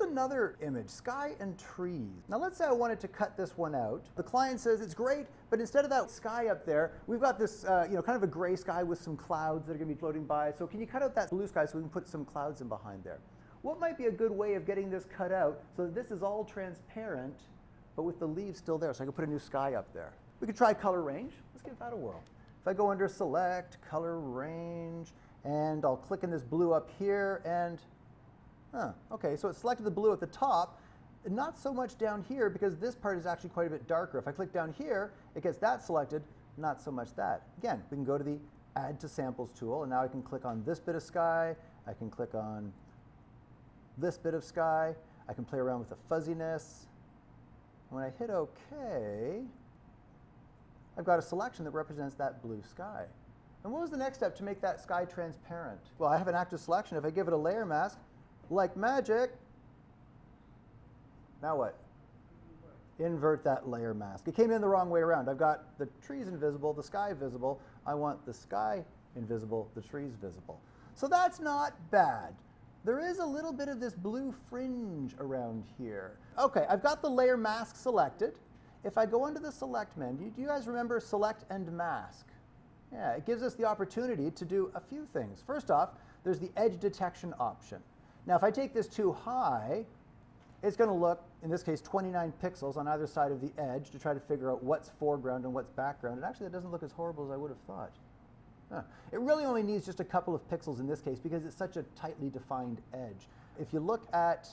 another image, sky and trees. Now let's say I wanted to cut this one out. The client says it's great, but instead of that sky up there, we've got this kind of a gray sky with some clouds that are going to be floating by. So can you cut out that blue sky so we can put some clouds in behind there? What might be a good way of getting this cut out so that this is all transparent, but with the leaves still there? So I can put a new sky up there. We could try color range. Let's give that a whirl. If I go under select, color range, and I'll click in this blue up here, and okay, so it selected the blue at the top, not so much down here because this part is actually quite a bit darker. If I click down here, it gets that selected, not so much that. Again, we can go to the Add to Samples tool, and now I can click on this bit of sky, I can click on this bit of sky, I can play around with the fuzziness. When I hit OK, I've got a selection that represents that blue sky. And what was the next step to make that sky transparent? Well, I have an active selection. If I give it a layer mask, like magic, now what? Invert that layer mask. It came in the wrong way around. I've got the trees invisible, the sky visible. I want the sky invisible, the trees visible. So that's not bad. There is a little bit of this blue fringe around here. Okay, I've got the layer mask selected. If I go under the select menu, do you guys remember select and mask? Yeah, it gives us the opportunity to do a few things. First off, there's the edge detection option. Now, if I take this too high, it's going to look, in this case, 29 pixels on either side of the edge to try to figure out what's foreground and what's background. And actually, that doesn't look as horrible as I would have thought. It really only needs just a couple of pixels in this case because it's such a tightly defined edge. If you look at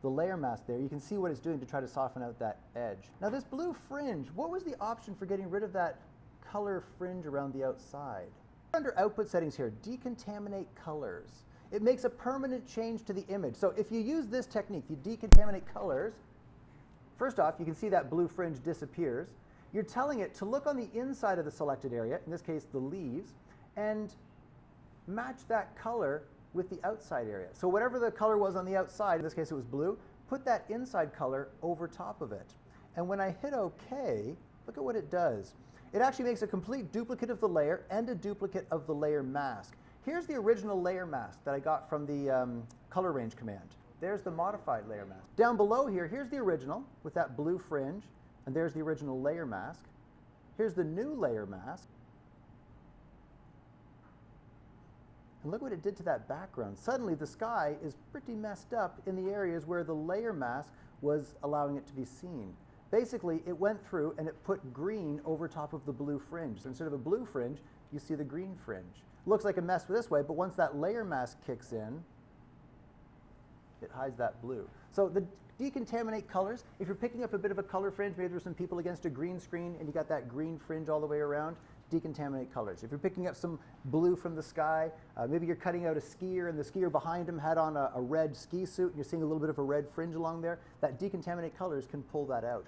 the layer mask there, you can see what it's doing to try to soften out that edge. Now, this blue fringe, what was the option for getting rid of that color fringe around the outside? Under output settings here, decontaminate colors. It makes a permanent change to the image. So if you use this technique, you decontaminate colors, first off, you can see that blue fringe disappears. You're telling it to look on the inside of the selected area, in this case the leaves, and match that color with the outside area. So whatever the color was on the outside, in this case it was blue, put that inside color over top of it. And when I hit OK, look at what it does. It actually makes a complete duplicate of the layer and a duplicate of the layer mask. Here's the original layer mask that I got from the color range command. There's the modified layer mask. Down below here, here's the original with that blue fringe, and there's the original layer mask. Here's the new layer mask. And look what it did to that background. Suddenly the sky is pretty messed up in the areas where the layer mask was allowing it to be seen. Basically, it went through and it put green over top of the blue fringe. So instead of a blue fringe, you see the green fringe. Looks like a mess this way, but once that layer mask kicks in, it hides that blue. So the decontaminate colors, if you're picking up a bit of a color fringe, maybe there's some people against a green screen and you got that green fringe all the way around, decontaminate colors. If you're picking up some blue from the sky, maybe you're cutting out a skier and the skier behind him had on a red ski suit and you're seeing a little bit of a red fringe along there, that decontaminate colors can pull that out.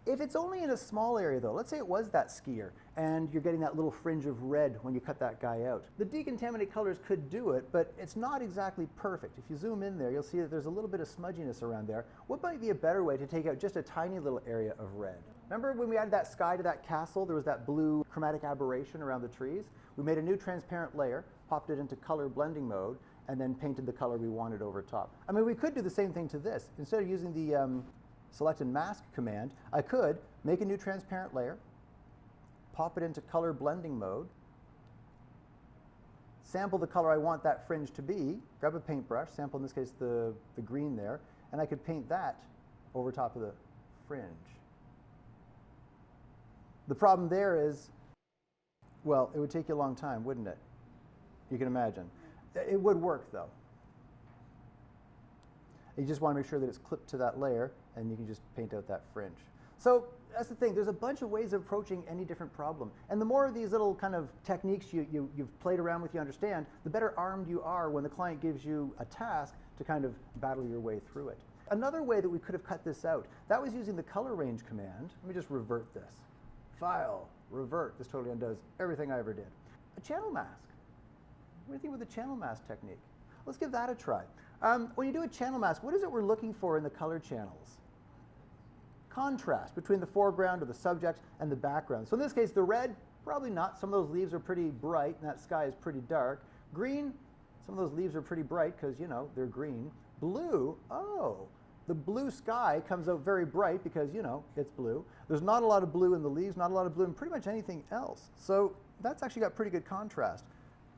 If it's only in a small area though, let's say it was that skier and you're getting that little fringe of red when you cut that guy out. The decontaminate colors could do it, but it's not exactly perfect. If you zoom in there, you'll see that there's a little bit of smudginess around there. What might be a better way to take out just a tiny little area of red? Remember when we added that sky to that castle, there was that blue chromatic aberration around the trees? We made a new transparent layer, popped it into color blending mode, and then painted the color we wanted over top. I mean, we could do the same thing to this. Instead of using the select and mask command, I could make a new transparent layer, pop it into color blending mode, sample the color I want that fringe to be, grab a paintbrush, sample in this case the green there, and I could paint that over top of the fringe. The problem there is, well, it would take you a long time, wouldn't it? You can imagine. It would work though. You just want to make sure that it's clipped to that layer and you can just paint out that fringe. So that's the thing, there's a bunch of ways of approaching any different problem. And the more of these little kind of techniques you've played around with, you understand, the better armed you are when the client gives you a task to kind of battle your way through it. Another way that we could have cut this out, that was using the color range command. Let me just revert this. File, revert, this totally undoes everything I ever did. A channel mask. What do you think with the channel mask technique? Let's give that a try. When you do a channel mask, what is it we're looking for in the color channels? Contrast between the foreground or the subject and the background. So in this case, the red, probably not. Some of those leaves are pretty bright and that sky is pretty dark. Green, some of those leaves are pretty bright because, you know, they're green. Blue, oh, the blue sky comes out very bright because, you know, it's blue. There's not a lot of blue in the leaves, not a lot of blue in pretty much anything else. So that's actually got pretty good contrast.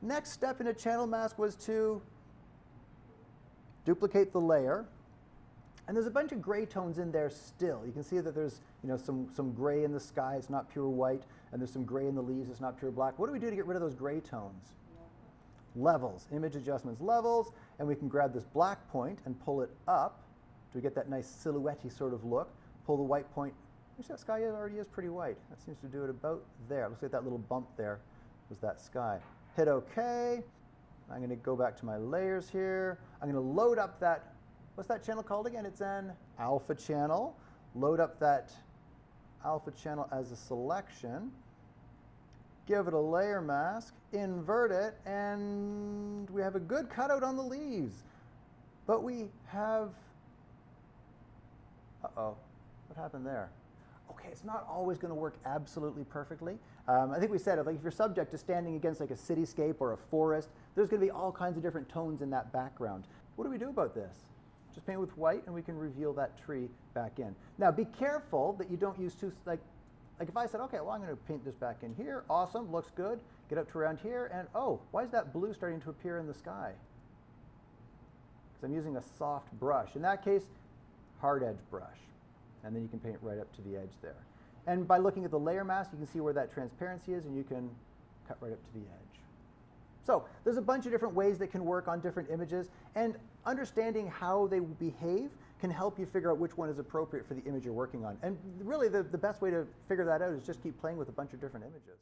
Next step in a channel mask was to duplicate the layer. And there's a bunch of gray tones in there still. You can see that there's, you know, some gray in the sky, it's not pure white, and there's some gray in the leaves, it's not pure black. What do we do to get rid of those gray tones? Levels, image adjustments, levels, and we can grab this black point and pull it up to get that nice silhouette-y sort of look. Pull the white point. Actually, that sky already is pretty white. That seems to do it about there. Looks like that little bump there was that sky. Hit OK. I'm going to go back to my layers here. I'm going to load up that, what's that channel called again? It's an alpha channel. Load up that alpha channel as a selection. Give it a layer mask, invert it, and we have a good cutout on the leaves. But we have, uh-oh, what happened there? Okay, it's not always going to work absolutely perfectly. I think we said, like, if your subject is standing against like a cityscape or a forest, there's going to be all kinds of different tones in that background. What do we do about this? Just paint with white and we can reveal that tree back in. Now be careful that you don't use too, like if I said, okay, well, I'm going to paint this back in here, awesome, looks good, get up to around here, and oh, why is that blue starting to appear in the sky? Because I'm using a soft brush. In that case, hard edge brush. And then you can paint right up to the edge there. And by looking at the layer mask, you can see where that transparency is, and you can cut right up to the edge. So there's a bunch of different ways that can work on different images, and understanding how they behave can help you figure out which one is appropriate for the image you're working on. And really, the best way to figure that out is just keep playing with a bunch of different images.